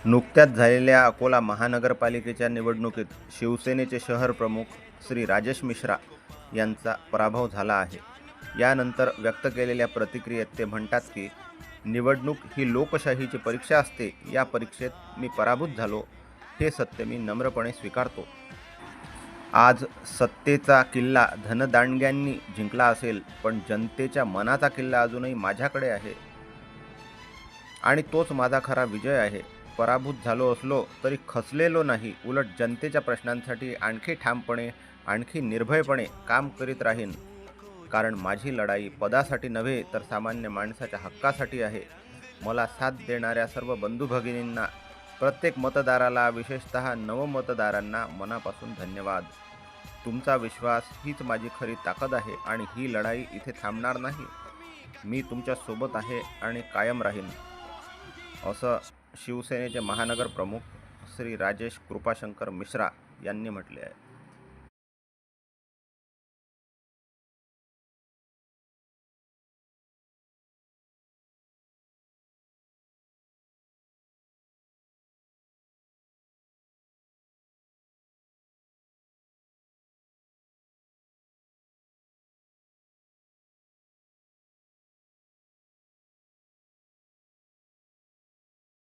नुकत्याच झालेल्या अकोला महानगरपालिकेच्या निवडणुकीत शिवसेनेचे शहर प्रमुख श्री राजेश मिश्रा यांचा पराभव झाला आहे. यानंतर व्यक्त केलेल्या प्रतिक्रियेत ते म्हणतात की निवडणूक ही लोकशाहीची परीक्षा असते. या परीक्षेत मी पराभूत झालो, हे सत्य मी नम्रपणे स्वीकारतो. आज सत्तेचा किल्ला धनदांडग्यांनी जिंकला असेल, पण जनतेच्या मनाचा किल्ला अजूनही माझ्याकडे आहे आणि तोच माझा खरा विजय आहे. पराभूत झालो असलो तरी खचलेलो नाही, उलट जनतेच्या प्रश्नांसाठी आणखी ठामपणे, आणखी निर्भयपणे काम करीत राहीन. कारण माझी लढाई पदासाठी नव्हे तर सामान्य माणसाच्या हक्कासाठी आहे. मला साथ देणाऱ्या सर्व बंधू भगिनींना, प्रत्येक मतदाराला, विशेषतः नवमतदारांना मनापासून धन्यवाद. तुमचा विश्वास हीच माझी खरी ताकद आहे आणि ही लढाई इथे थांबणार नाही. मी तुमच्या सोबत आहे आणि कायम राहीन, असं शिवसेनेचे महानगर प्रमुख श्री राजेश कृपाशंकर मिश्रा यांनी म्हटले आहे.